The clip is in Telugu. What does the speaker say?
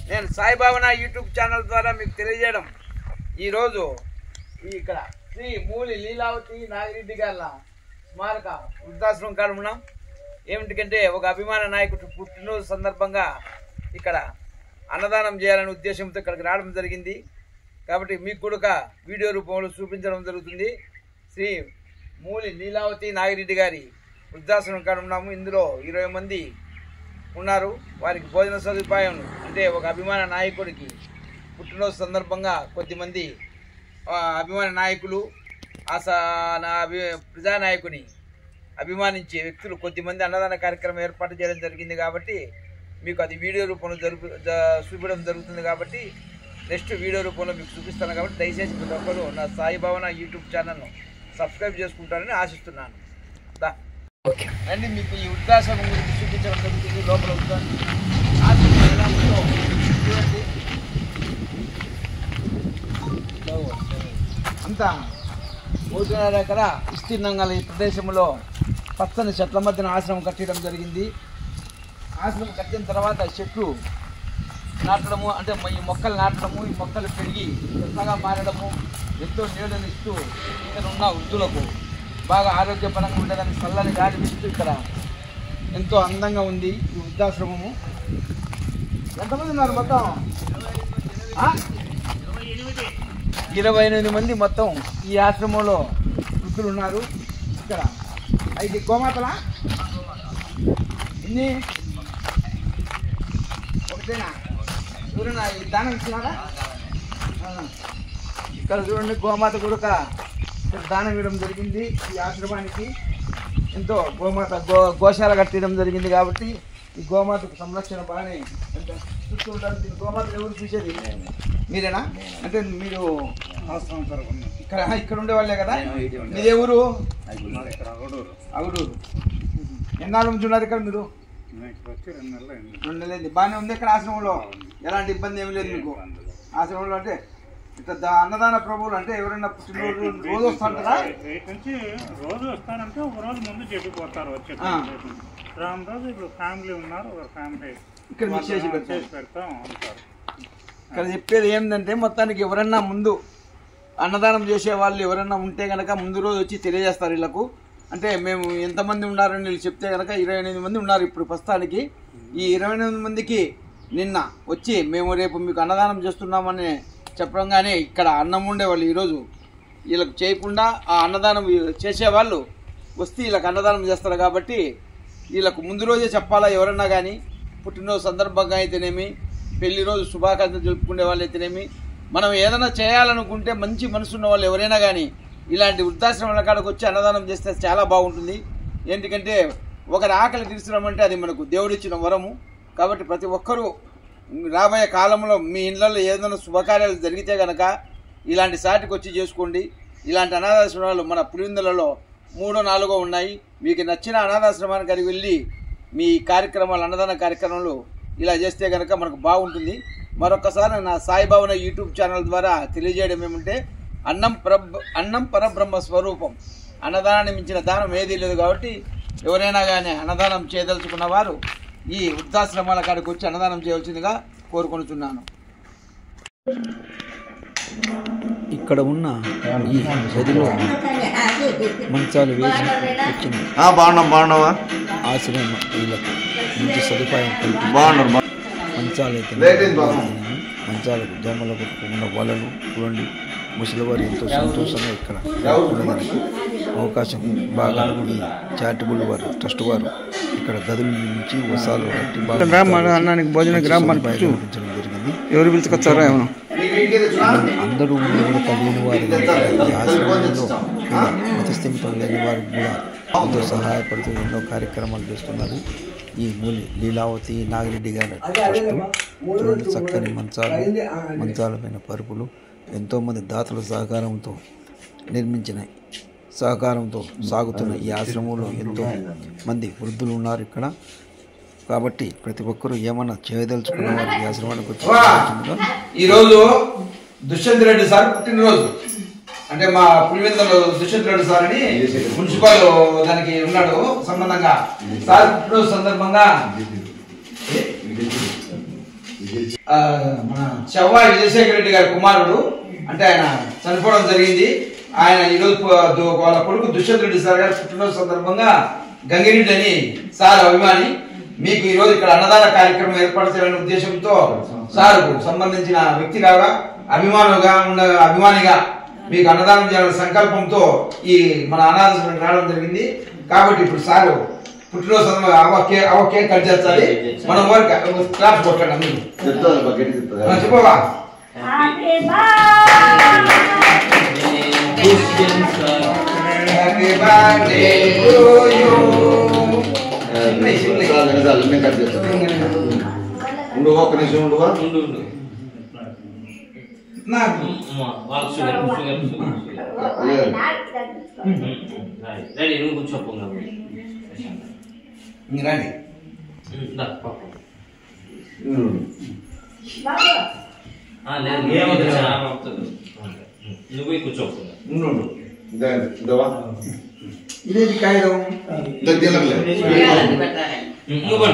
నేను సాయిబాబా యూట్యూబ్ ఛానల్ ద్వారా మీకు తెలియజేయడం ఈరోజు ఇక్కడ శ్రీ మూలి లీలావతి నాగిరెడ్డి గారి స్మారక వృద్ధాశ్రమం కాడ ఉన్నాం. ఏమిటికంటే ఒక అభిమాన నాయకుడు పుట్టినరోజు సందర్భంగా ఇక్కడ అన్నదానం చేయాలనే ఉద్దేశంతో ఇక్కడికి రావడం జరిగింది. కాబట్టి మీకు కూడా వీడియో రూపంలో చూపించడం జరుగుతుంది. శ్రీ మూలి లీలావతి నాగిరెడ్డి గారి వృద్ధాశ్రమం కాడ ఉన్నాము. ఇందులో 20 మంది ఉన్నారు. వారికి భోజన సదుపాయం అంటే ఒక అభిమాన నాయకుడికి పుట్టినరోజు సందర్భంగా కొద్దిమంది అభిమాన నాయకులు ప్రజానాయకుని అభిమానించే వ్యక్తులు కొద్దిమంది అన్నదాన కార్యక్రమం ఏర్పాటు చేయడం జరిగింది. కాబట్టి మీకు అది వీడియో రూపంలో చూపించడం జరుగుతుంది. కాబట్టి నెక్స్ట్ వీడియో రూపంలో మీకు చూపిస్తాను. కాబట్టి దయచేసి ప్రతి ఒక్కరు నా సాయిబాబా యూట్యూబ్ ఛానల్ను సబ్స్క్రైబ్ చేసుకుంటారని ఆశిస్తున్నాను. అండి మీకు ఈ వృద్ధాశ్రమం గురించి చూపించడం జరుగుతుంది. లోపల అంతా భోజనాలు ఎక్కడ విస్తీర్ణంగా ఈ ప్రదేశంలో పచ్చని చెట్ల మధ్యన ఆశ్రమం కట్టడం జరిగింది. ఆశ్రమం కట్టిన తర్వాత చెట్లు నాటడము అంటే ఈ మొక్కలు నాటడము, ఈ మొక్కలు పెరిగి చెత్తగా మారడము, ఎంతో నీడనిస్తూ ఇక్కడ ఉన్న వృద్ధులకు బాగా ఆరోగ్యపరంగా ఉండేదానికి చల్లని గాలి ఇస్తూ ఇక్కడ ఎంతో అందంగా ఉంది ఈ వృద్ధాశ్రమము. ఎంతమంది ఉన్నారు మొత్తం? 28 మంది మొత్తం ఈ ఆశ్రమంలో వృద్ధులు ఉన్నారు. ఇక్కడ 5 గోమాతలా ఎన్ని ఒకటేనా? ఎవరైనా దానం ఇచ్చినారా? ఇక్కడ చూడండి గోమాత కూడా దానం ఇవ్వడం జరిగింది. ఈ ఆశ్రమానికి ఎంతో గోశాల కట్టడం జరిగింది. కాబట్టి ఈ గోమాతకు సంరక్షణ బాగానే చూస్తూ ఉంటారు. దీని గోమాత ఎవరు చూసేది? మీరేనా? అంటే మీరు ఇక్కడ ఉండే వాళ్ళే కదా? మీదే ఊరు? అగుడూరు. ఎన్నాళ్ళ నుంచి ఉన్నారు ఇక్కడ మీరు? 2 నెలలైంది. బాగానే ఉంది ఇక్కడ ఆశ్రమంలో? ఎలాంటి ఇబ్బంది ఏమి లేదు మీకు ఆశ్రమంలో? అంటే ఇట్లా అన్నదాన ప్రభువులు అంటే ఎవరైనా పుట్టినరోజు రోజు వస్తారంటారా? రోజు వస్తారంటే ఒక రోజు ముందు చెప్పిపోతారు. వచ్చే రోజు ఇప్పుడు ఫ్యామిలీ ఉన్నారు, ఒక ఫ్యామిలీ ఇక్కడ మీకు చేసి పెడతాం అంటారు. ఇక్కడ చెప్పేది ఏంటంటే మొత్తానికి ఎవరన్నా ముందు అన్నదానం చేసే వాళ్ళు ఎవరన్నా ఉంటే కనుక ముందు రోజు వచ్చి తెలియజేస్తారు వీళ్ళకు. అంటే మేము ఎంతమంది ఉన్నారని వీళ్ళు చెప్తే కనుక 28 మంది ఉన్నారు ఇప్పుడు ప్రస్తుతానికి. ఈ 28 మందికి నిన్న వచ్చి మేము రేపు మీకు అన్నదానం చేస్తున్నామని చెప్పడంగానే ఇక్కడ అన్నం ఉండేవాళ్ళు ఈరోజు వీళ్ళకి చేయకుండా ఆ అన్నదానం చేసేవాళ్ళు వస్తే వీళ్ళకి అన్నదానం చేస్తారు. కాబట్టి వీళ్ళకు ముందు రోజే చెప్పాలా ఎవరన్నా కానీ. పుట్టినరోజు సందర్భంగా అయితేనేమి, పెళ్లి రోజు శుభాకాంక్షలు జరుపుకునే వాళ్ళు అయితేనేమి, మనం ఏదైనా చేయాలనుకుంటే మంచి మనసున్న వాళ్ళు ఎవరైనా కానీ ఇలాంటి వృద్ధాశ్రమాల కాడకు వచ్చి అన్నదానం చేస్తే చాలా బాగుంటుంది. ఎందుకంటే ఒకరి ఆకలి తీర్చడం అంటే అది మనకు దేవుడిచ్చిన వరము. కాబట్టి ప్రతి ఒక్కరూ రాబోయే కాలంలో మీ ఇళ్లలో ఏదైనా శుభకార్యాలు జరిగితే కనుక ఇలాంటి సాటికి వచ్చి చేసుకోండి. ఇలాంటి అనాథాశ్రమాలు మన పులివెందులలో 3, 4 ఉన్నాయి. మీకు నచ్చిన అనాథాశ్రమానికి అది వెళ్ళి మీ కార్యక్రమాలు అన్నదాన కార్యక్రమాలు ఇలా చేస్తే కనుక మనకు బాగుంటుంది. మరొకసారి నా సాయిబాబా యూట్యూబ్ ఛానల్ ద్వారా తెలియజేయడం ఏమంటే అన్నం పరబ్రహ్మ స్వరూపం. అన్నదానాన్ని మించిన దానం ఏదీ లేదు. కాబట్టి ఎవరైనా కానీ అన్నదానం చేయదలుచుకున్న వారు ఈ వృద్ధాశ్రమాల కాడికి వచ్చి అన్నదానం చేయవలసిందిగా కోరుకొనుచున్నాను. ఇక్కడ ఉన్న ఈ గదిలో మంచాలు వేసి వచ్చింది. బాగున్నావా? ఆశ్రమం వీళ్ళకి మంచి సదుపాయం బాగున్నారు. మంచాలు అయితే మంచాలకు జమ్మలు పెట్టుకున్న వలలు చూడండి. ముసలివారు ఎంతో సంతోషంగా ఇక్కడ ఉండడానికి అవకాశం బాగా ఈ చారిటబుల్ వారు ట్రస్ట్ వారు ఇక్కడ గదుల నుంచి వసాలు కట్టి అన్నానికి భోజనం కల్పించడం జరిగింది. ఎవరు పిలుచుకొచ్చారా ఏమన్నా అందరూ కూడా కలిగిన వారు ఈ ఆశ్రమంలో మతస్థిమితం లేని వారికి కూడా ఎంతో సహాయపడుతూ ఎన్నో కార్యక్రమాలు చేస్తున్నారు. ఈ మూలి లీలావతి నాగిరెడ్డి గారి ట్రస్ట్ చూడండి. చక్కని మంచాల పైన పరుపులు ఎంతోమంది దాతల సహకారంతో సహకారంతో సాగుతున్న ఈ ఆశ్రమంలో ఎంతో మంది వృద్ధులు ఉన్నారు ఇక్కడ. కాబట్టి ప్రతి ఒక్కరూ ఏమన్నా చేయదలుచుకున్న వారు ఈ ఆశ్రమానికి వచ్చి ఈరోజు దుష్యంత్ రెడ్డి సార్ పుట్టినరోజు. అంటే మా పులివెందులో దుష్యంత్ రెడ్డి సార్ అని మున్సిపల్ దానికి ఉన్నాడు సంబంధంగా. సార్ పుట్టినరోజు సందర్భంగా మన చెవ్వాయి విజయశేఖర రెడ్డి గారి కుమారుడు, అంటే ఆయన చనిపోవడం జరిగింది. ఆయన ఈరోజు వాళ్ళ కొడుకు దుష్యంత్ రెడ్డి సార్ గారి పుట్టినరోజు సందర్భంగా గంగిరెడ్డి అని సార్ అభిమాని మీకు ఈరోజు ఇక్కడ అన్నదాన కార్యక్రమం ఏర్పాటు చేయాలనే ఉద్దేశంతో సార్ సంబంధించిన వ్యక్తి కాగా అభిమానిగా మీకు అన్నదానం చేయాలనే సంకల్పంతో ఈ మన అనాథాశ్రమం రావడం జరిగింది. కాబట్టి ఇప్పుడు సార్ పుట్టినరోజు సందర్భంగా అవ కేక్ కట్ చేస్తాది. మనం క్లాస్ కొట్టండి చెప్పవా. Happy birthday to you. ఒక నిమిషం ఉండువా. రెడీ నువ్వు కూర్చోపు రండి. నువ్వు కూర్చోపు ఇదేంటి కాగితం? నువ్వు